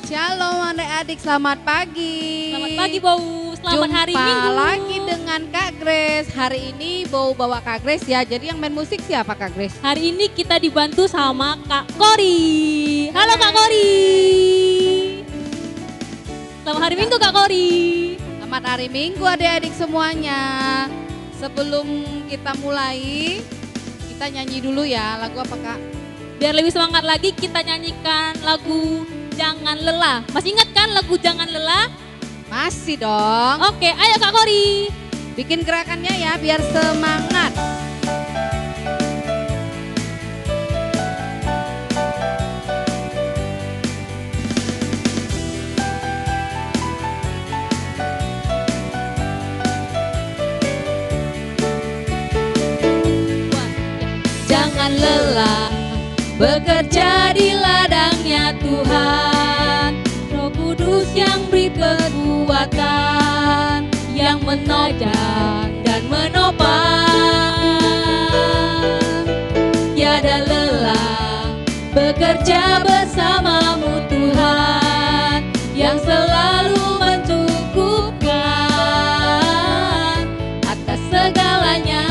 Shalom adik-adik, selamat pagi. Selamat pagi Bau, selamat hari Minggu. Jumpa lagi dengan Kak Grace. Hari ini Bau bawa Kak Grace ya, jadi yang main musik siapa Kak Grace? Hari ini kita dibantu sama Kak Kori. Halo Kak Kori. Selamat hari Minggu Kak Kori. Selamat hari Minggu adik-adik semuanya. Sebelum kita mulai, kita nyanyi dulu ya, lagu apa Kak? Biar lebih semangat lagi kita nyanyikan lagu Jangan Lelah. Masih ingat kan lagu Jangan Lelah? Masih dong. Oke, ayo Kak Kori. Bikin gerakannya ya biar semangat. Jangan lelah bekerja di ladangnya Tuhan. Roh Kudus yang beri kekuatan, yang menopang dan menopang. Tiada lelah bekerja bersamamu Tuhan, yang selalu mencukupkan atas segalanya.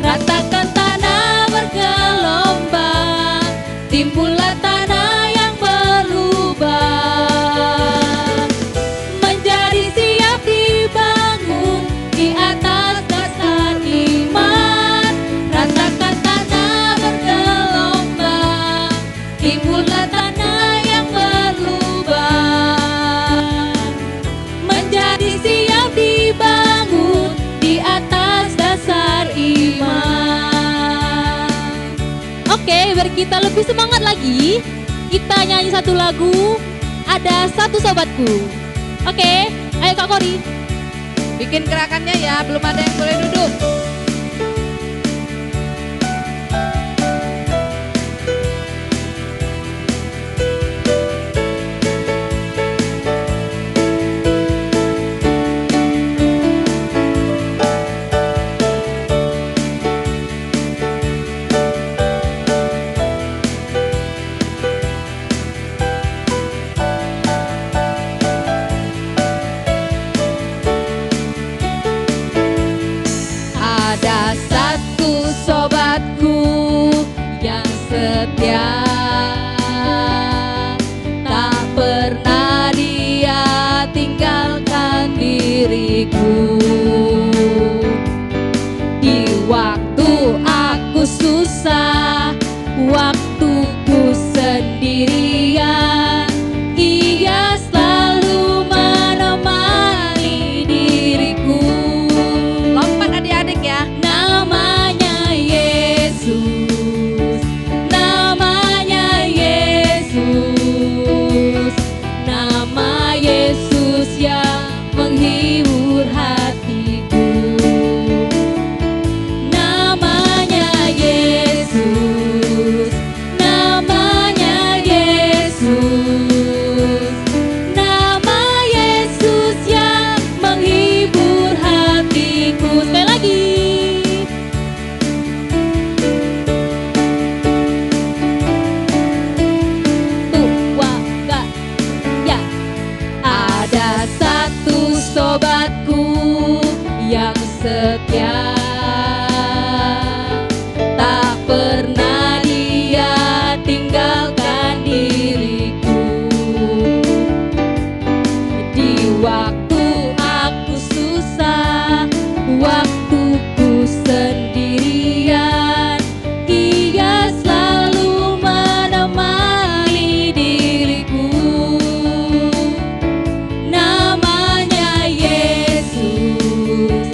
Ratakan tanah bergelombang, timbullah tanah yang berubah, menjadi siap dibangun di atas dasar iman. Ratakan tanah bergelombang, timbullah tanah yang berubah, menjadi siap dibangun di atas dasar iman. Oke, biar kita lebih semangat lagi, kita nyanyi satu lagu, Ada Satu Sobatku. Oke, ayo Kak Kori. Bikin gerakannya ya, belum ada yang boleh duduk. Ada satu sobatku yang setia, tak pernah dia tinggalkan diriku. Di waktu aku susah, waktuku sendirian, ia selalu menemani diriku. Lompat adik-adik ya. Namanya Yesus, namanya Yesus, nama Yesus yang menghibur hatiku. Namanya Yesus, namanya Yesus, nama Yesus yang menghibur hatiku. Sekali lagi. Tua gak ya. Ada satu sobatku yang setia, tak pernah dia tinggalkan diriku. Di waktu aku susah, waktuku sendirian, ia selalu menemani diriku. Namanya Yesus,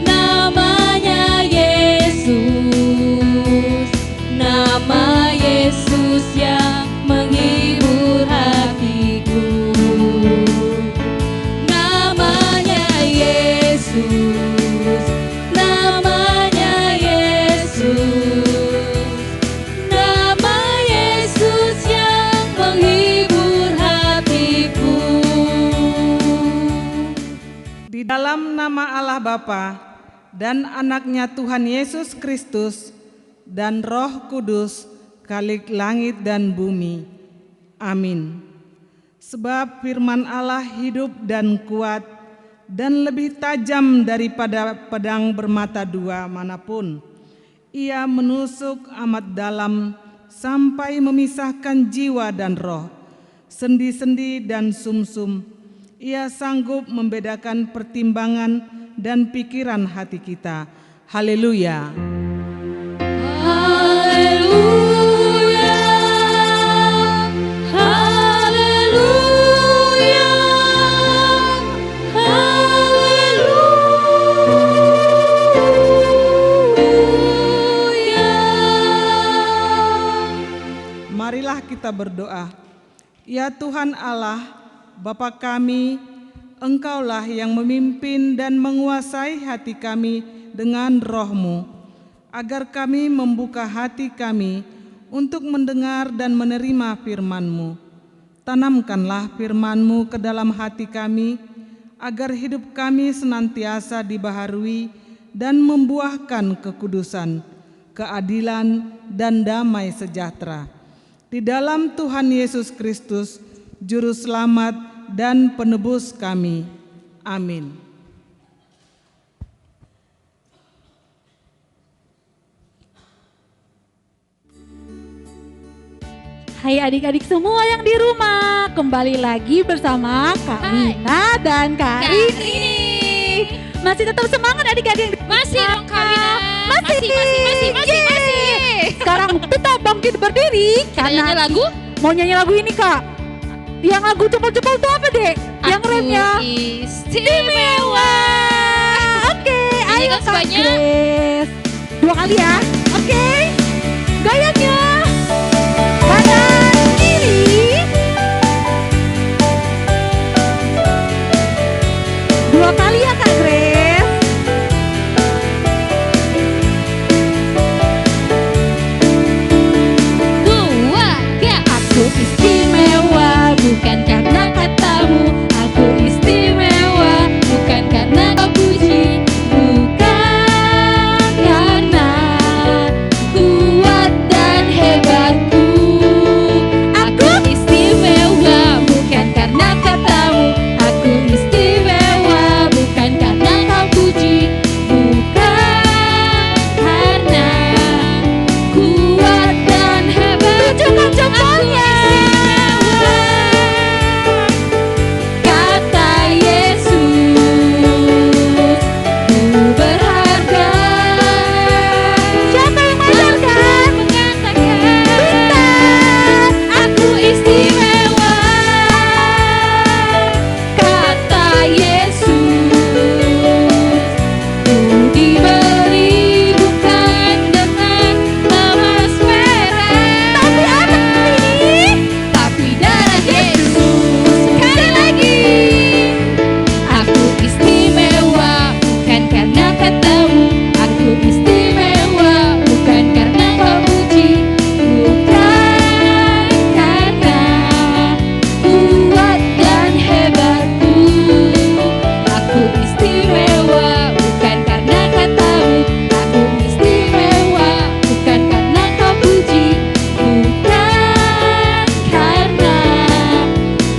namanya Yesus, nama Yesus yang menghibur hatiku. Namanya Yesus, namanya Yesus, nama Yesus yang menghibur hatiku. Di dalam nama Allah Bapa dan anaknya Tuhan Yesus Kristus dan Roh Kudus, Khalik langit dan bumi, Amin. Sebab firman Allah hidup dan kuat dan lebih tajam daripada pedang bermata dua manapun. Ia menusuk amat dalam sampai memisahkan jiwa dan roh, sendi-sendi dan sumsum. Ia sanggup membedakan pertimbangan dan pikiran hati kita. Haleluya. Haleluya, haleluya, haleluya. Marilah kita berdoa. Ya Tuhan Allah, Bapa kami, Engkaulah yang memimpin dan menguasai hati kami dengan roh-Mu, agar kami membuka hati kami untuk mendengar dan menerima firman-Mu. Tanamkanlah firman-Mu ke dalam hati kami, agar hidup kami senantiasa dibaharui dan membuahkan kekudusan, keadilan, dan damai sejahtera. Di dalam Tuhan Yesus Kristus, Juru Selamat dan Penebus kami. Amin. Hai adik-adik semua yang di rumah, kembali lagi bersama Kak Wina dan Kak Rini. Masih tetap semangat adik-adik? Masih dong Kak Wina. Masih. Sekarang tetap bangkit berdiri. Kita nyanyi lagu? Mau nyanyi lagu ini Kak. Yang lagu cepol-cepol itu apa dek? Yang remnya? Istimewa. Oke, ayo Nyanyikan Kak semuanya. Grace. 2 kali ya. Oke. Gayanya. Kanan kiri. 2 kali ya Kak Grace. Dua, tiga. Aku istimewa bukan karena katamu. Aku istimewa bukan karena kau puji. Bukan karena kuat dan hebatku. Aku istimewa bukan karena katamu. Aku istimewa bukan karena kau puji. Bukan karena kuat dan hebat. Tunjukkan jempolnya. Kata Yesus, ku berharga. Siapa yang mengajarkan? Mengatakan, aku istimewa. Kata Yesus, ku diberi bukan dengan emas perak, Tapi anak ini. tapi darah Yesus. Sekali lagi, aku istimewa bukan karena katamu. Aku istimewa bukan karena kau puji. Bukan karena kuat dan hebatku. Aku istimewa bukan karena katamu. Aku istimewa bukan karena kau puji. Bukan karena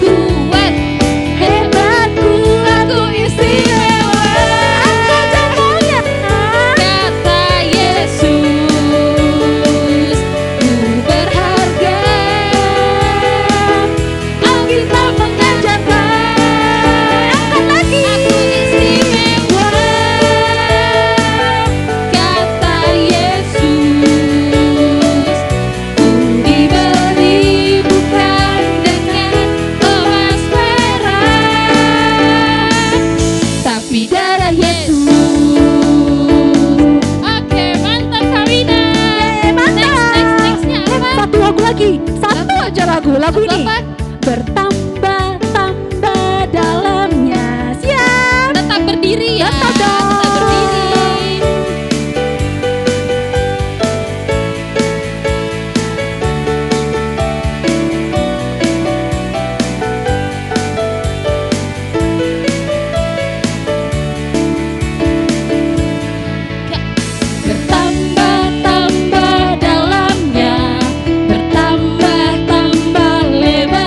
kuat hebatku. Aku istimewa. Angkat jempolnya. Kata Yesus, ku berharga. Alkitab mengajarkan. Angkat lagi. Aku istimewa. Kata Yesus, ku diberi bukan dengan emas perak, tapi darah Yesus. Oke, mantap Karina. Nextnya apa? Satu lagu lagi. Satu aja lagu ini. Apa? Bertambah-tambah dalamnya. Siap. Tetap berdiri ya. Tetap dong. Tetap berdiri. Bertambah-tambah dalamnya, bertambah-tambah lebar.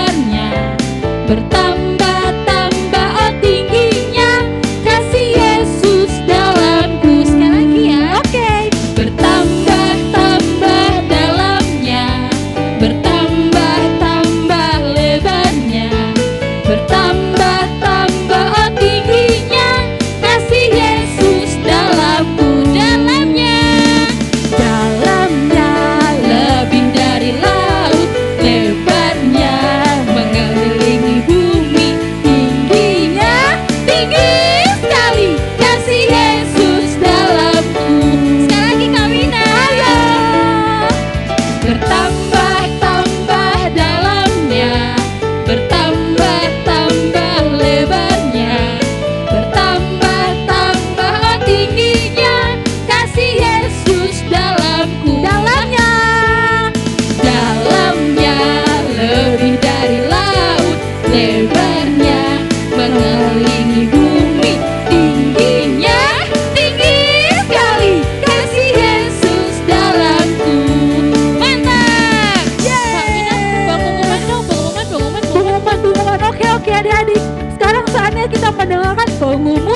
kita mendengarkan pengumuman.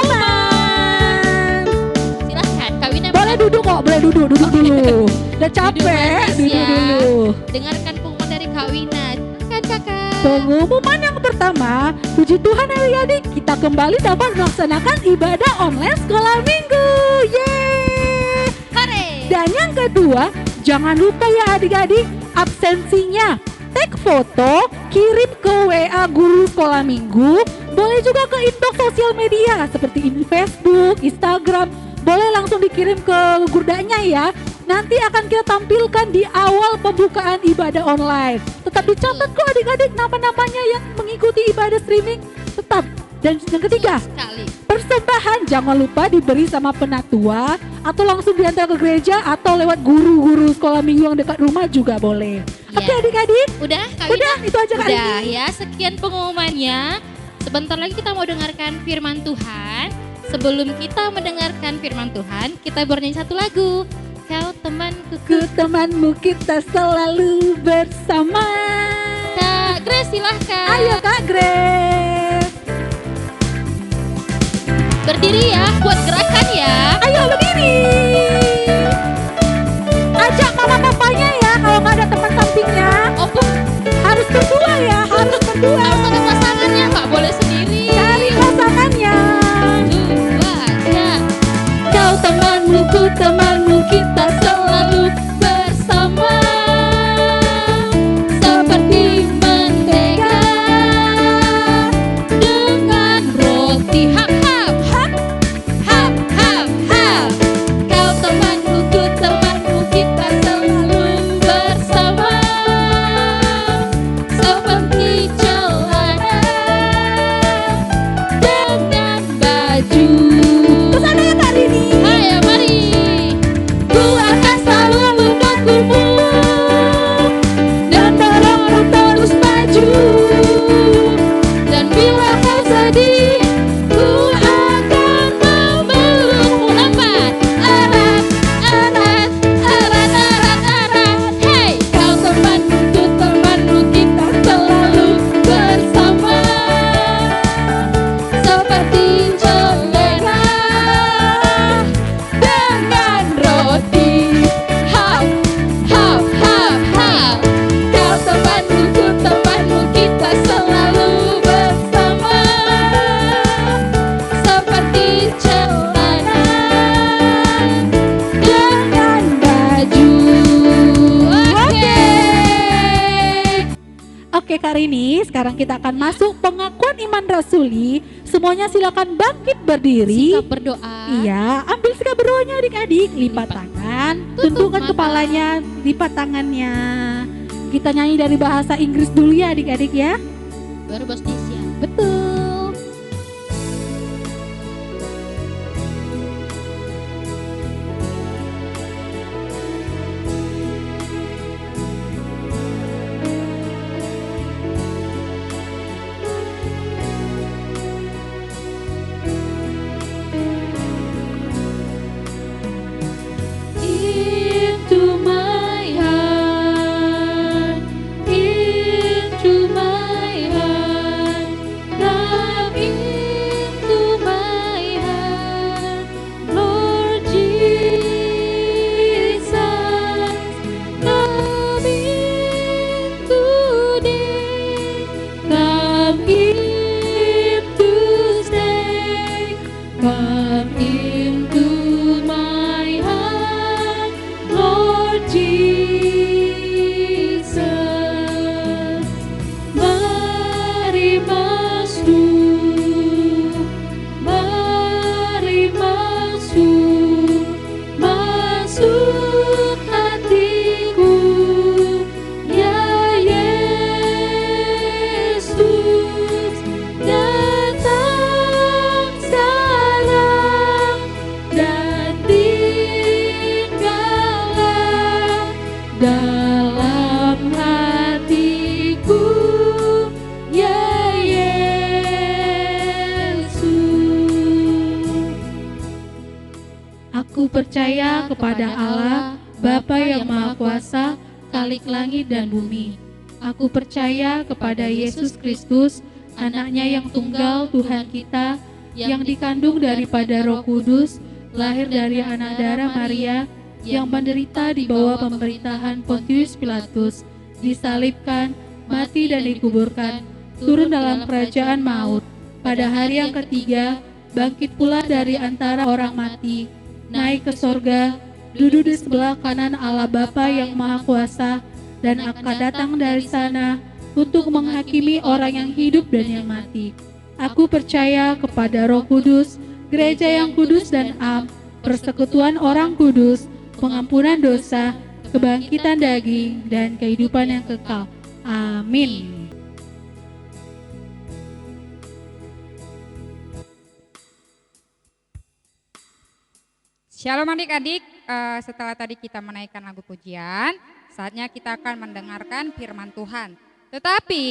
Silahkan Kak Wina. Boleh duduk kok, boleh duduk dulu. Udah capek, Duduk duduk ya. dulu. Dengarkan pengumuman dari Kak Wina. Kan kakak. Pengumuman yang pertama, puji Tuhan adik-adik, kita kembali dapat melaksanakan ibadah online sekolah minggu. Yeay! Hore. Dan yang kedua, jangan lupa ya adik-adik, absensinya. Tag foto, kirim ke WA guru sekolah minggu, boleh juga ke inbox sosial media seperti ini Facebook, Instagram, boleh langsung dikirim ke gurdanya ya. Nanti akan kita tampilkan di awal pembukaan ibadah online. Tetap dicatat kok adik-adik nama-namanya yang mengikuti ibadah streaming. Tetap. Dan yang ketiga, Sekali. persembahan jangan lupa diberi sama penatua atau langsung diantar ke gereja atau lewat guru-guru sekolah minggu yang dekat rumah juga boleh. Ya. Oke adik-adik, Udah Kak udah Wina? itu aja kali Udah ini. ya, sekian pengumumannya. Sebentar lagi kita mau dengarkan firman Tuhan. Sebelum kita mendengarkan firman Tuhan, kita bernyanyi satu lagu. Kau temanku. Ku temanmu kita selalu bersama. Kak Grace silahkan. Ayo Kak Grace. Berdiri ya, buat gerakan ya. Ayo berdiri. Ajak mama papanya ya kalau nggak ada teman sampingnya. Oh, Harus berdua ya, harus berdua. harus ada pasangannya, nggak boleh sendiri. Cari pasangannya. Dua, ya. Kau temanmu, ku temanmu, kita selalu bersama. Seperti mentega dengan roti. Hap, hap, hap, hap, hap, hap. Kau temanmu, ku temanmu, kita selalu bersama. Seperti celana dengan baju. Kesana ya Kak Rini. Ayo mari. Ku akan selalu mendukungmu dan dorongmu terus maju. Dan bila kau sedih, ku akan memelukmu. Empat. Erat, erat, erat, erat, erat. Hey. Kau temanku, ku temanmu, kita selalu bersama. Seperti celana dengan roti. Hap, hap, hap, hap. Kau temanku, ku temanmu, kita selalu bersama. Seperti celana dengan baju. Oke Kak Rini, sekarang kita akan masuk pengakuan iman rasuli. Semuanya silakan bangkit berdiri. Sikap berdoa. Iya, ambil sikap berdoanya adik-adik. Lipat tangan, tundukkan mata. kepalanya, lipat tangannya. Kita nyanyi dari bahasa Inggris dulu ya adik-adik ya. Baru bahasa Indonesia. Betul. Into my heart, into my heart, come into my heart, Lord Jesus, come in today, come in to stay, come into my heart, Lord Jesus. Mari masuk, mari masuk, masuk hatiku, ya Yesus, datang sekarang dan tinggallah dalam hatiku, ya Yesus. Aku percaya kepada Allah, Bapa yang Maha Kuasa, Khalik langit dan bumi. Aku percaya kepada Yesus Kristus, anaknya yang tunggal Tuhan kita, yang dikandung daripada Roh Kudus, lahir dari anak darah Maria, yang menderita di bawah pemerintahan Pontius Pilatus, disalibkan, mati dan dikuburkan, turun dalam kerajaan maut. Pada hari yang ketiga, bangkit pula dari antara orang mati, naik ke sorga, duduk di sebelah kanan Allah Bapa yang Maha Kuasa, dan akan datang dari sana untuk menghakimi orang yang hidup dan yang mati. Aku percaya kepada Roh Kudus, gereja yang kudus dan am, persekutuan orang kudus, pengampunan dosa, kebangkitan daging, dan kehidupan yang kekal. Amin. Shalom adik-adik, setelah tadi kita menaikkan lagu pujian, saatnya kita akan mendengarkan firman Tuhan. Tetapi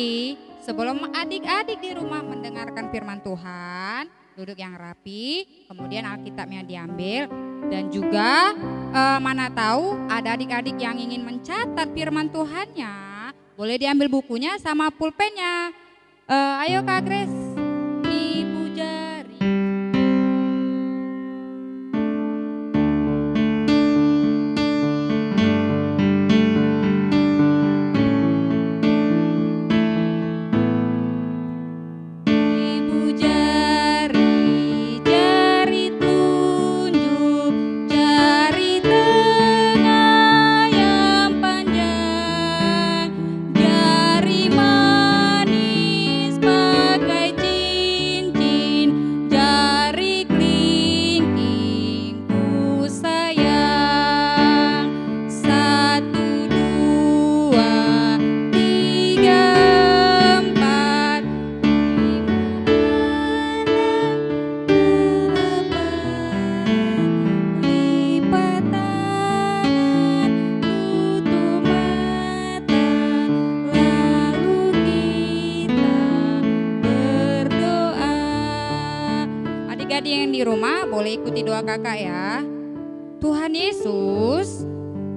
sebelum adik-adik di rumah mendengarkan firman Tuhan, duduk yang rapi, kemudian Alkitabnya diambil, dan juga mana tahu ada adik-adik yang ingin mencatat firman Tuhannya, boleh diambil bukunya sama pulpennya. Ayo Kak Grace, Ibu Jari. Adik-adik yang di rumah boleh ikuti doa kakak ya. Tuhan Yesus,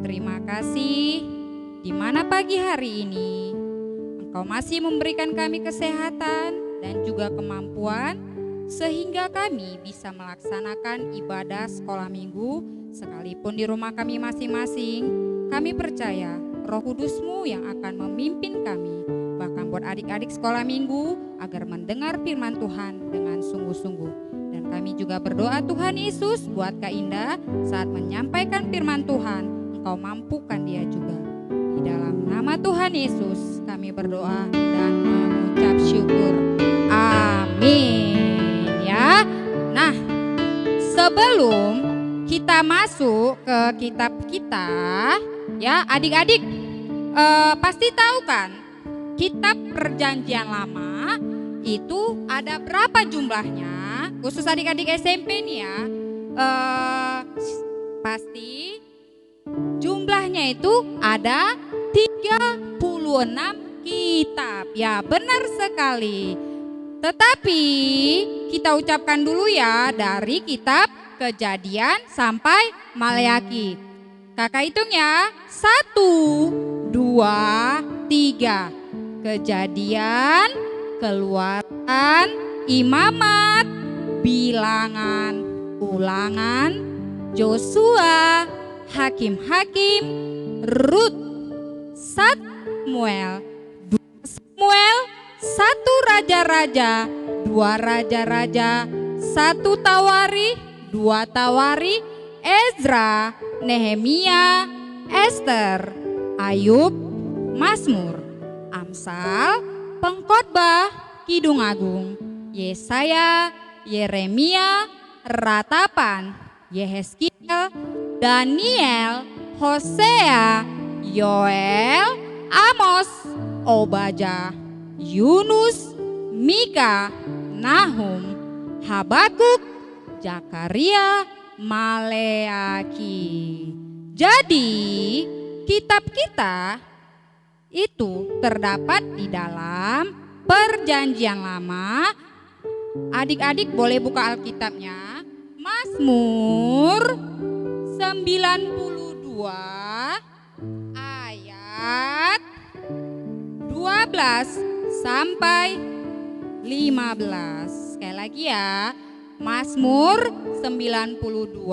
terima kasih di mana pagi hari ini Engkau masih memberikan kami kesehatan dan juga kemampuan sehingga kami bisa melaksanakan ibadah sekolah minggu sekalipun di rumah kami masing-masing. Kami percaya Roh Kudus-Mu yang akan memimpin kami, bahkan buat adik-adik sekolah minggu agar mendengar firman Tuhan dengan sungguh-sungguh. Dan kami juga berdoa Tuhan Yesus buat Kak Indah saat menyampaikan firman Tuhan, Engkau mampukan dia juga. Di dalam nama Tuhan Yesus kami berdoa dan mengucap syukur. Amin ya. Nah, sebelum kita masuk ke kitab kita ya, adik-adik pasti tahu kan kitab Perjanjian Lama itu ada berapa jumlahnya? Khusus adik-adik SMP nih ya, pasti jumlahnya itu ada 36 kitab. Ya benar sekali. Tetapi kita ucapkan dulu ya dari kitab Kejadian sampai Maleaki. Kakak hitung ya, 1, 2, 3. Kejadian, Keluaran, Imamat, Bilangan, Ulangan, Yosua, Hakim-Hakim, Rut, Samuel, 2 Samuel, 1 Raja-Raja, 2 Raja-Raja, 1 Tawari, 2 Tawari, Ezra, Nehemia, Ester, Ayub, Mazmur, Amsal, Pengkhotbah, Kidung Agung, Yesaya, Yeremia, Ratapan, Yehezkiel, Daniel, Hosea, Yoel, Amos, Obadya, Yunus, Mika, Nahum, Habakuk, Zakaria, Maleaki. Jadi kitab kita itu terdapat di dalam Perjanjian Lama. Adik-adik boleh buka Alkitabnya. Mazmur 92 ayat 12 sampai 15. Sekali lagi ya. Mazmur 92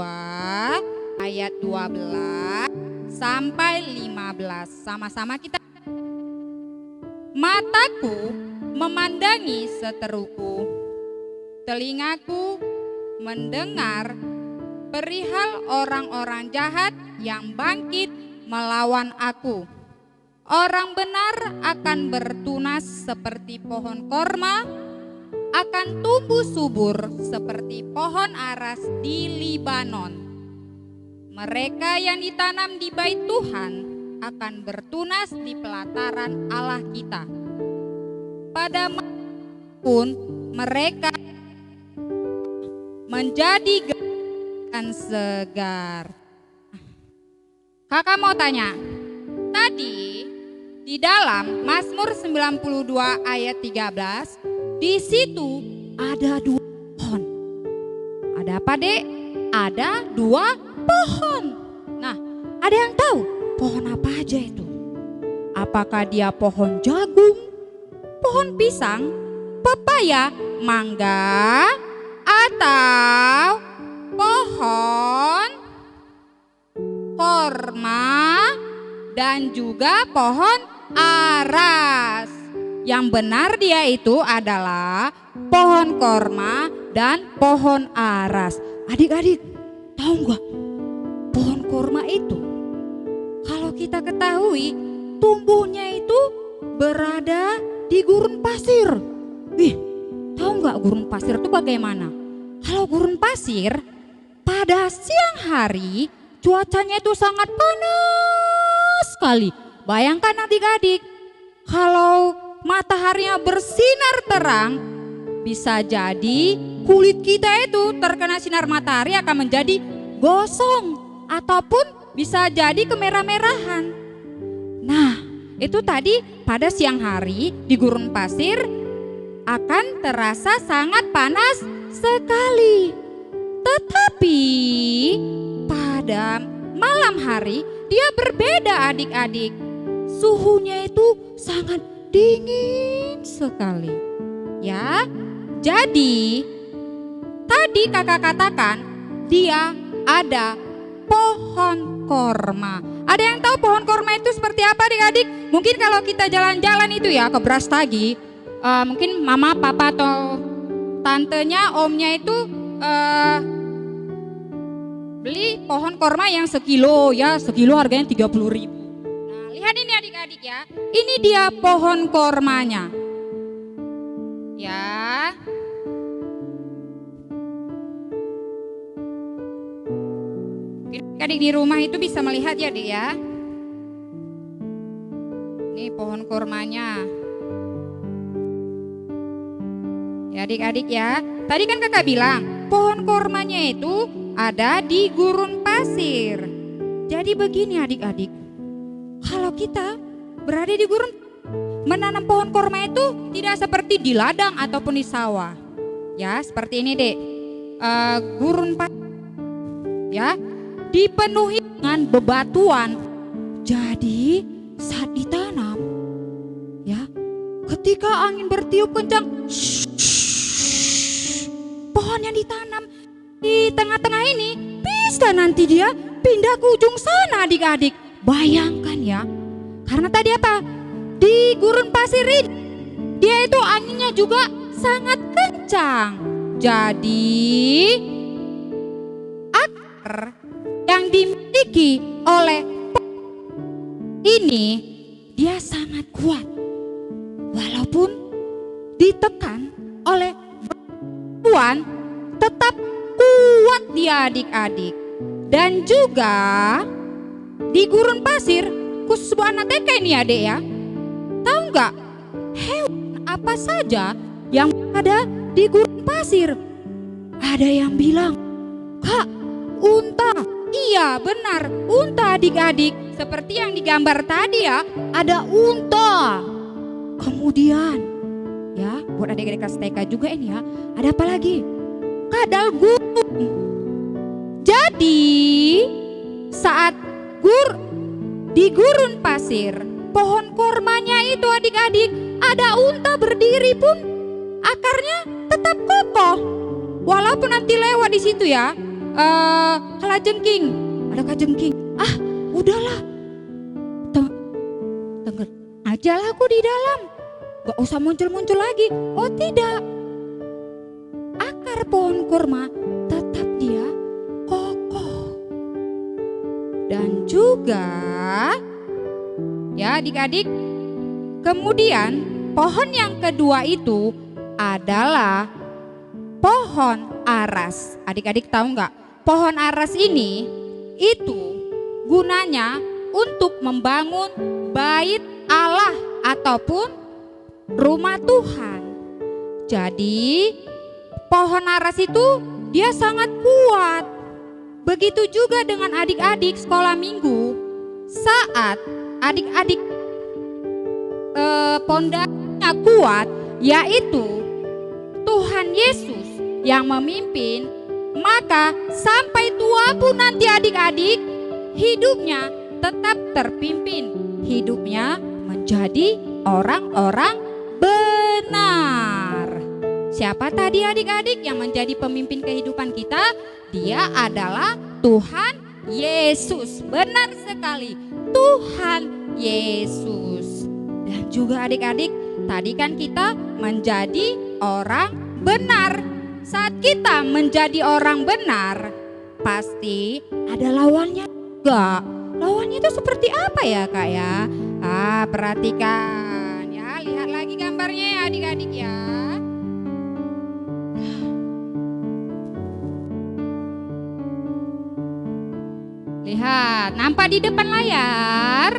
ayat 12 sampai 15. Sama-sama kita. Mataku memandangi seteruku, telingaku mendengar perihal orang-orang jahat yang bangkit melawan aku. Orang benar akan bertunas seperti pohon korma, akan tumbuh subur seperti pohon aras di Libanon. Mereka yang ditanam di bait Tuhan akan bertunas di pelataran Allah kita. Pada pun mereka menjadi dan segar. Kakak mau tanya, tadi di dalam Mazmur 92 ayat 13, di situ ada 2 pohon. Ada apa, Dek? Ada 2 pohon. Nah, ada yang tahu pohon apa aja itu? Apakah dia pohon jagung, pohon pisang, pepaya, mangga, atau pohon korma dan juga pohon aras? Yang benar dia itu adalah pohon korma dan pohon aras. Adik-adik, tahu nggak? Pohon korma itu, kalau kita ketahui, tumbuhnya itu berada di gurun pasir. Tahu nggak gurun pasir itu bagaimana? Kalau gurun pasir, pada siang hari cuacanya itu sangat panas sekali. Bayangkan adik-adik, kalau mataharinya bersinar terang, bisa jadi kulit kita itu terkena sinar matahari akan menjadi gosong ataupun bisa jadi kemerah-merahan. Nah, itu tadi pada siang hari di gurun pasir akan terasa sangat panas sekali. Tetapi pada malam hari dia berbeda adik-adik. Suhunya itu sangat dingin sekali. Ya, jadi tadi kakak katakan dia ada pohon korma. Ada yang tahu pohon korma itu seperti apa adik-adik? Mungkin kalau kita jalan-jalan itu ya ke Brastagi, mungkin mama, papa atau tantenya, omnya itu beli pohon korma yang sekilo ya, sekilo harganya 30.000. Nah, lihat ini adik-adik ya, ini dia pohon kormanya. Ya. Adik di rumah itu bisa melihat ya, Dik ya. Ini pohon kormanya. Ya adik-adik ya. Tadi kan kakak bilang pohon kormanya itu ada di gurun pasir. Jadi begini adik-adik. Kalau kita berada di gurun, menanam pohon korma itu tidak seperti di ladang ataupun di sawah. Ya seperti ini Dek. Gurun pasir. Ya. Dipenuhi dengan bebatuan. Jadi saat ditanam, ya, ketika angin bertiup kencang, pohon yang ditanam di tengah-tengah ini bisa nanti dia pindah ke ujung sana adik-adik. Bayangkan ya, karena tadi apa? Di gurun pasir ini, dia itu anginnya juga sangat kencang. Jadi akar yang dimiliki oleh ini dia sangat kuat, walaupun ditekan oleh batuan tetap kuat dia adik-adik. Dan juga di gurun pasir, khusus buat anak TK ini adik ya, tahu nggak hewan apa saja yang ada di gurun pasir? Ada yang bilang, Kak, unta. Iya benar, unta adik-adik. Seperti yang digambar tadi ya, ada unta. Kemudian ya, buat adik-adik kelas TK juga ini ya, ada apa lagi? Kadal gunung. Jadi saat di gurun pasir, pohon kormanya itu adik-adik, ada unta berdiri pun akarnya tetap kokoh. Walaupun nanti lewat di situ ya, kalajengking, ada kajengking. Udahlah, denger aja lah aku di dalam, gak usah muncul-muncul lagi. Oh tidak, akar pohon kurma tetap dia kokoh. Dan juga ya adik-adik, kemudian pohon yang kedua itu adalah pohon aras. Adik-adik tahu nggak? Pohon aras ini itu gunanya untuk membangun bait Allah ataupun rumah Tuhan. Jadi pohon aras itu dia sangat kuat. Begitu juga dengan adik-adik sekolah minggu. Saat adik-adik pondasinya kuat, yaitu Tuhan Yesus yang memimpin, maka sampai tua pun nanti adik-adik hidupnya tetap terpimpin. Hidupnya menjadi orang-orang benar. Siapa tadi adik-adik yang menjadi pemimpin kehidupan kita? Dia adalah Tuhan Yesus. Benar sekali, Tuhan Yesus. Dan juga adik-adik, tadi kan kita menjadi orang benar. Saat kita menjadi orang benar, pasti ada lawannya juga. Lawannya itu seperti apa ya Kak ya? Perhatikan ya, lihat lagi gambarnya ya adik-adik ya. Lihat, nampak di depan layar.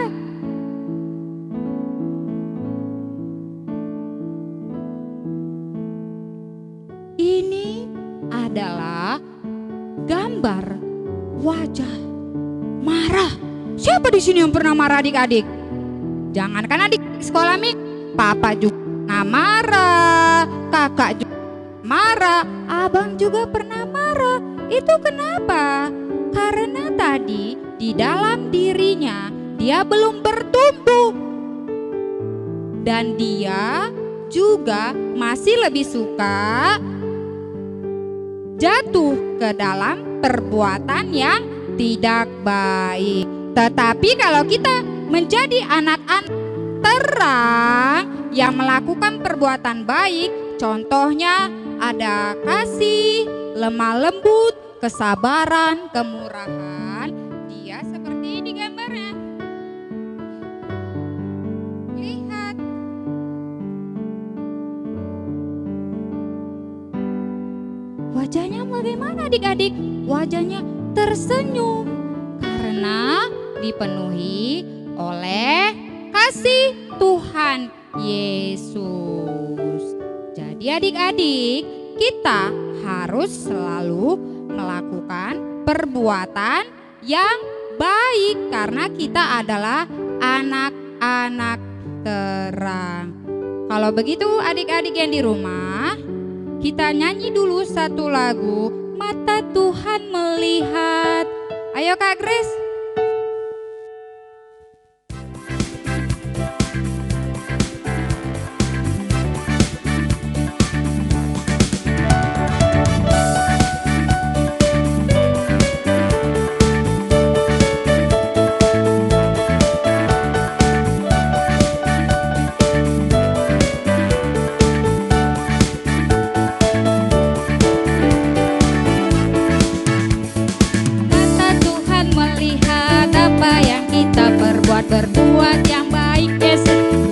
Ini adalah gambar wajah marah. Siapa di sini yang pernah marah adik-adik? Jangankan adik sekolah papa juga pernah marah, kakak juga marah, abang juga pernah marah. Itu kenapa? Karena tadi di dalam dirinya dia belum bertumbuh. Dan dia juga masih lebih suka jatuh ke dalam perbuatan yang tidak baik. Tetapi kalau kita menjadi anak-anak terang yang melakukan perbuatan baik, contohnya ada kasih, lemah lembut, kesabaran, kemurahan, dia seperti ini gambarnya. Lihat. Wajahnya bagaimana adik-adik? Wajahnya tersenyum karena dipenuhi oleh kasih Tuhan Yesus. Jadi adik-adik, kita harus selalu melakukan perbuatan yang baik karena kita adalah anak-anak terang. Kalau begitu adik-adik yang di rumah, kita nyanyi dulu satu lagu, Mata Tuhan Melihat. Ayo Kak Grace. Berbuat yang baik,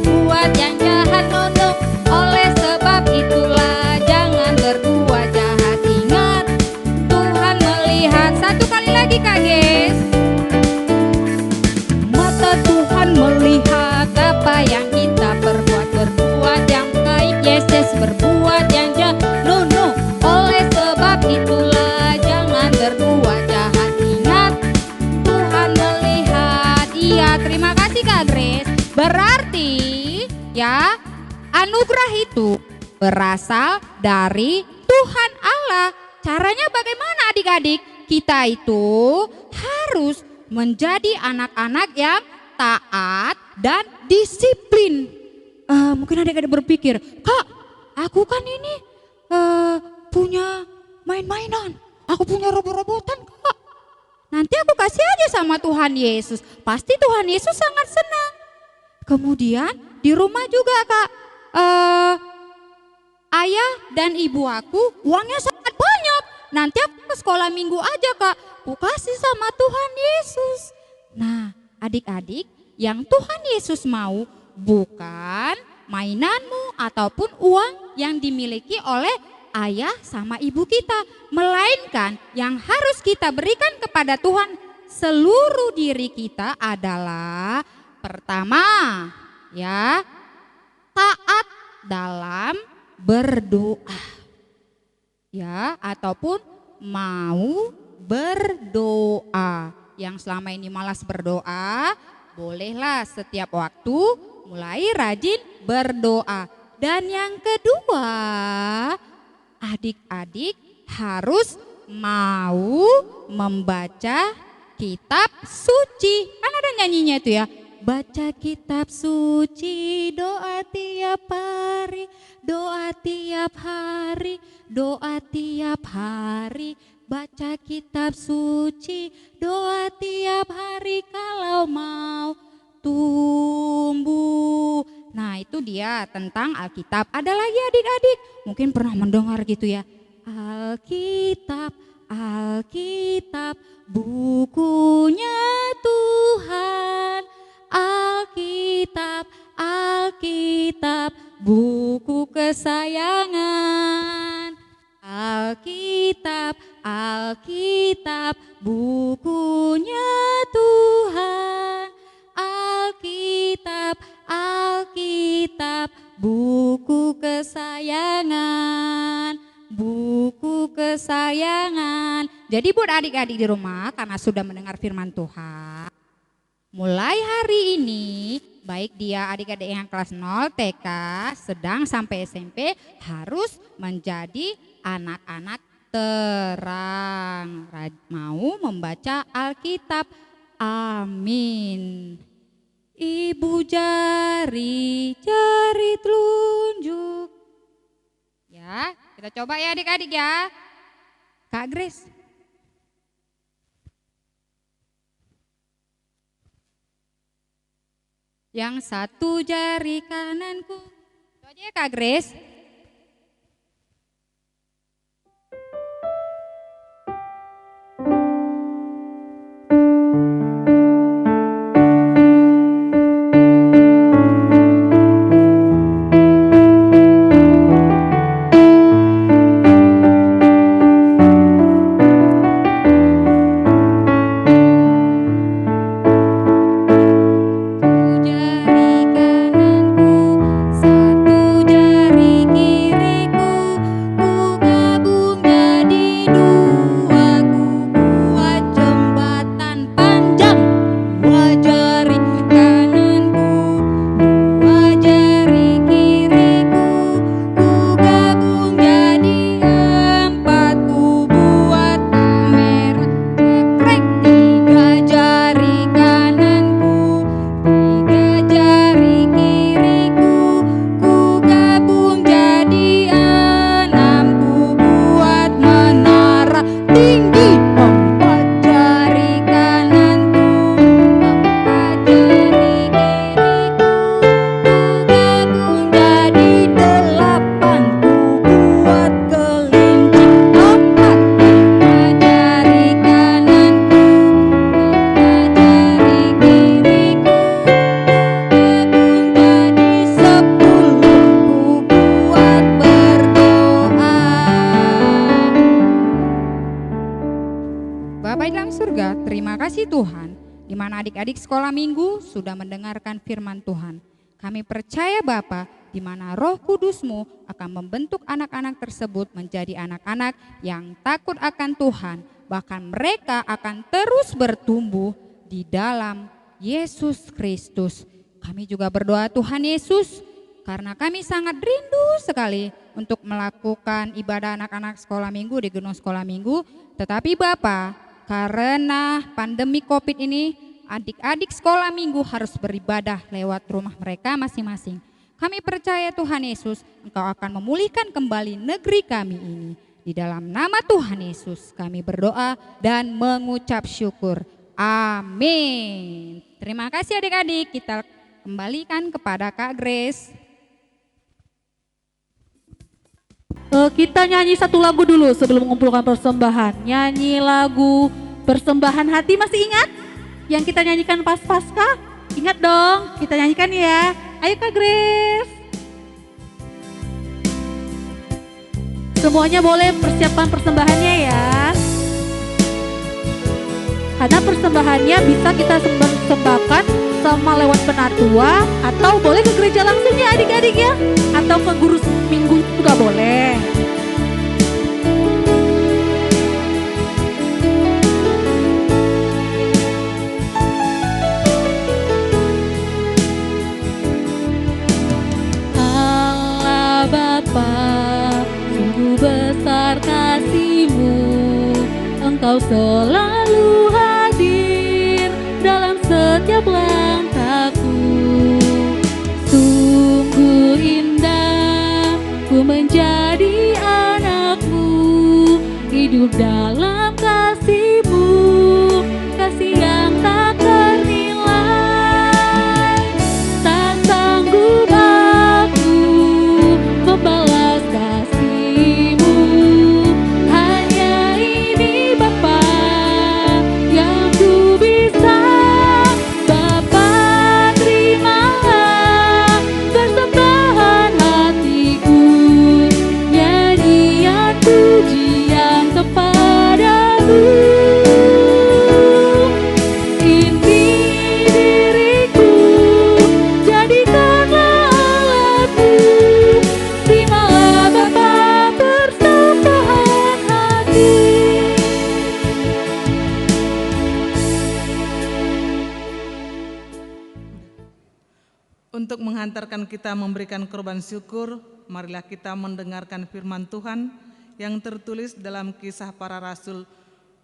buat yang jahat, no. Oleh sebab itulah jangan berbuat jahat. Ingat, Tuhan melihat. Satu kali lagi Kak Ges. Mata Tuhan melihat apa yang kita perbuat. Berbuat yang baik, berbuat yang jahat, no. Oleh sebab itulah jangan berbuat jahat. Ingat, Tuhan melihat. Iya, terima kasih Kak Grace. Berarti ya, anugerah itu berasal dari Tuhan Allah. Caranya bagaimana adik-adik? Kita itu harus menjadi anak-anak yang taat dan disiplin. Mungkin adik-adik berpikir, Kak, aku kan ini punya main-mainan, aku punya robot-robotan Kak. Nanti aku kasih aja sama Tuhan Yesus, pasti Tuhan Yesus sangat senang. Kemudian di rumah juga Kak, ayah dan ibu aku uangnya sangat banyak. Nanti aku ke sekolah minggu aja Kak, aku kasih sama Tuhan Yesus. Nah adik-adik, yang Tuhan Yesus mau bukan mainanmu ataupun uang yang dimiliki oleh ayah sama ibu kita. Melainkan yang harus kita berikan kepada Tuhan seluruh diri kita adalah pertama ya, taat dalam berdoa. Ya, ataupun mau berdoa. Yang selama ini malas berdoa, bolehlah setiap waktu mulai rajin berdoa. Dan yang kedua, adik-adik harus mau membaca kitab suci. Kan ada nyanyinya itu ya. Baca kitab suci, doa tiap hari, doa tiap hari, doa tiap hari. Baca kitab suci, doa tiap hari kalau mau tumbuh. Nah itu dia tentang Alkitab. Ada lagi adik-adik, mungkin pernah mendengar gitu ya. Alkitab, Alkitab, bukunya Tuhan. Alkitab, Alkitab, buku kesayangan. Alkitab, Alkitab, bukunya Tuhan. Alkitab, Alkitab, buku kesayangan. Buku kesayangan. Jadi buat adik-adik di rumah, karena sudah mendengar firman Tuhan, mulai hari ini, baik dia adik-adik yang kelas 0, TK, sedang sampai SMP harus menjadi anak-anak terang. Mau membaca Alkitab. Amin. Ibu jari, jari telunjuk. Ya, kita coba ya adik-adik ya. Kak Grace. Yang satu jari kananku. Itu aja ya Kak Grace. Tuhan, di mana adik-adik sekolah minggu sudah mendengarkan firman Tuhan. Kami percaya Bapa, di mana Roh Kudus-Mu akan membentuk anak-anak tersebut menjadi anak-anak yang takut akan Tuhan. Bahkan mereka akan terus bertumbuh di dalam Yesus Kristus. Kami juga berdoa Tuhan Yesus, karena kami sangat rindu sekali untuk melakukan ibadah anak-anak sekolah minggu di gedung sekolah minggu. Tetapi Bapa, karena pandemi COVID ini, adik-adik sekolah minggu harus beribadah lewat rumah mereka masing-masing. Kami percaya Tuhan Yesus, Engkau akan memulihkan kembali negeri kami ini. Di dalam nama Tuhan Yesus kami berdoa dan mengucap syukur. Amin. Terima kasih adik-adik, kita kembalikan kepada Kak Grace. Kita nyanyi satu lagu dulu sebelum mengumpulkan persembahan. Nyanyi lagu Persembahan Hati, masih ingat? Yang kita nyanyikan pas Paskah? Ingat dong, kita nyanyikan ya. Ayo Kak Grace. Semuanya boleh persiapkan persembahannya ya. Karena persembahannya bisa kita persembahkan sama lewat penatua, atau boleh ke gereja langsung ya adik-adik ya, atau ke guru minggu juga boleh. Allah Bapa, sungguh besar kasih-Mu, Engkau selalu hadir dalam setiap langkahku. Sungguh indah ku menjadi anak-Mu, hidup dalam kasih-Mu, kasih yang tak ternilai. Tak sanggup aku membalas kasih-Mu, hanya ini Bapa yang ku bisa. Bapa, terimalah persembahan hatiku, nyanyian pujian kepadamu. Ini diriku, jadikanlah alatmu. Terimalah Bapa persembahan hati. Untuk menghantarkan kita memberikan korban syukur, marilah kita mendengarkan firman Tuhan yang tertulis dalam Kisah Para Rasul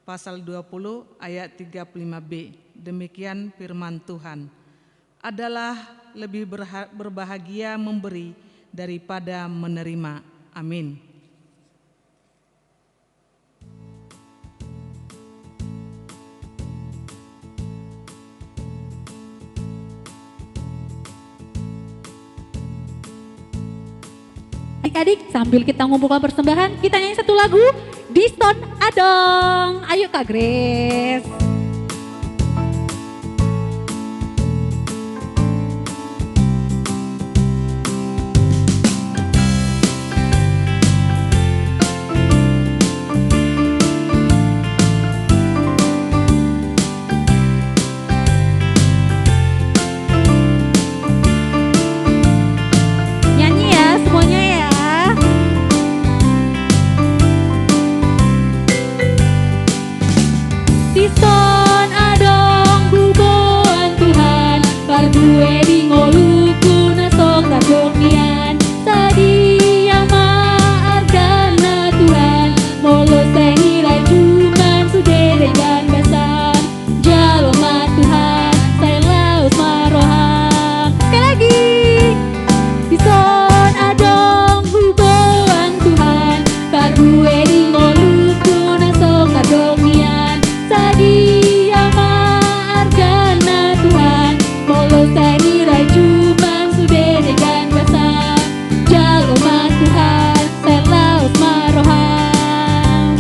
pasal 20 ayat 35b. Demikian firman Tuhan. Adalah lebih berbahagia memberi daripada menerima. Amin. Adik-adik, sambil kita mengumpulkan persembahan, kita nyanyi satu lagu, Diskon Adong. Ayo Kak Grace. Nyanyi ya semuanya ya. Diskon adong buboan Tuhan, parduwe di ngoluku nasok tasok nian. Tadi yang maargana Tuhan, molo sengi rajuman sude dengan basah. Jaloma Tuhan, saya laus maroham. Sekali lagi. Diskon adong buboan Tuhan, parduwe di ngoluku nasok tasok nian. Tadi yang maargana Tuhan, molo seni rajuman sude dengan basah. Jaloma Tuhan, selaus maroham.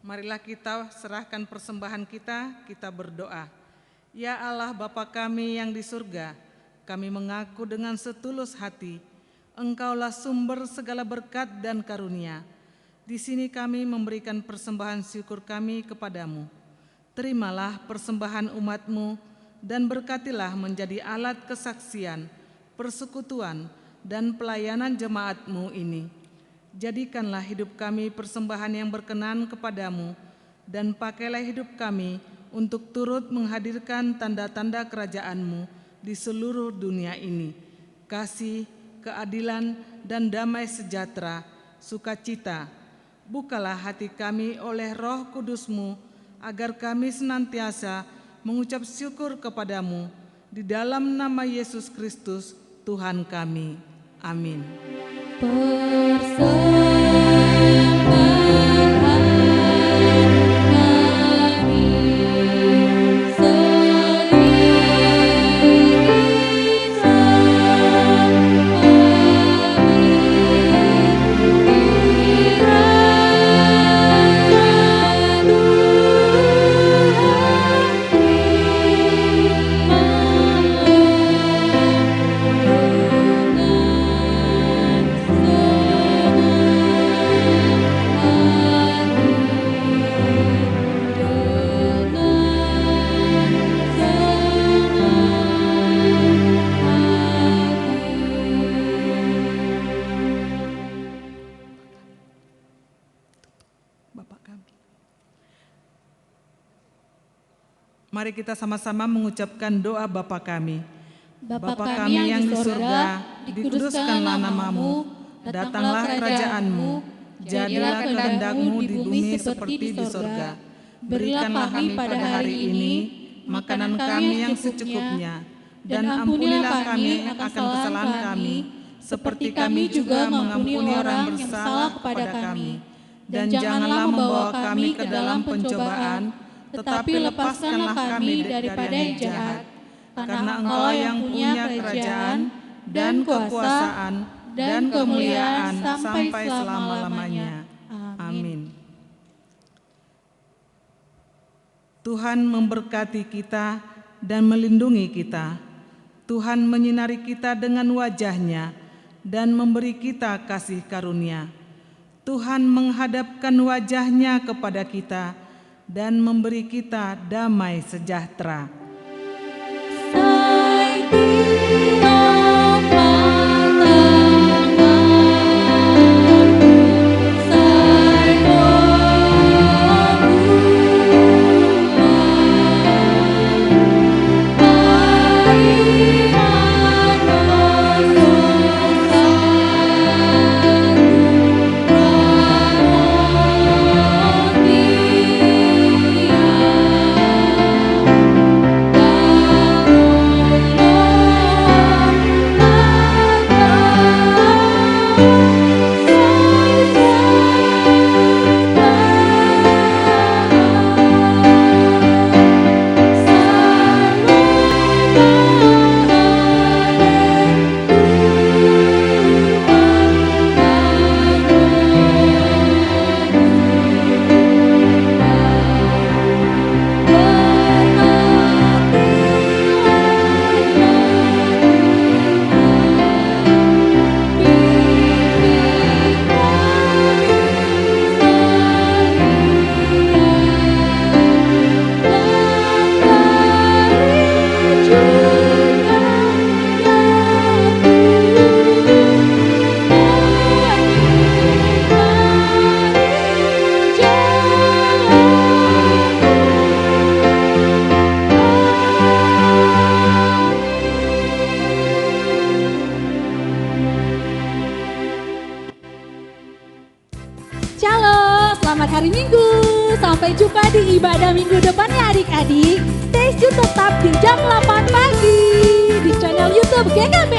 Marilah kita serahkan persembahan kita berdoa. Ya Allah Bapa kami yang di surga, kami mengaku dengan setulus hati, Engkaulah sumber segala berkat dan karunia. Di sini kami memberikan persembahan syukur kami kepadamu. Terimalah persembahan umat-Mu dan berkatilah menjadi alat kesaksian, persekutuan, dan pelayanan jemaat-Mu ini. Jadikanlah hidup kami persembahan yang berkenan kepadamu, dan pakailah hidup kami untuk turut menghadirkan tanda-tanda kerajaan-Mu di seluruh dunia ini. Kasih, keadilan, dan damai sejahtera, sukacita. Bukalah hati kami oleh Roh Kudus-Mu, agar kami senantiasa mengucap syukur kepadamu di dalam nama Yesus Kristus Tuhan kami. Amin. Mari kita sama-sama mengucapkan doa Bapa kami. Bapa kami yang di surga, dikuduskanlah namamu, datanglah kerajaanmu, jadilah kehendak-Mu di bumi seperti di surga. Berilah kami pada hari ini makanan kami yang secukupnya, dan ampunilah kami akan kesalahan kami, seperti kami juga mengampuni orang yang bersalah kepada kami. Dan janganlah membawa kami ke dalam pencobaan, tetapi lepaskanlah kami daripada yang jahat. Karena Engkau yang punya kerajaan dan kekuasaan dan kemuliaan sampai selama-lamanya. Amin. Tuhan memberkati kita dan melindungi kita. Tuhan menyinari kita dengan wajah-Nya dan memberi kita kasih karunia. Tuhan menghadapkan wajah-Nya kepada kita dan memberi kita damai sejahtera. Shalom, selamat hari Minggu. Sampai jumpa di ibadah minggu depan ya adik-adik. Stay tune tetap di jam 8 pagi di channel YouTube GKB.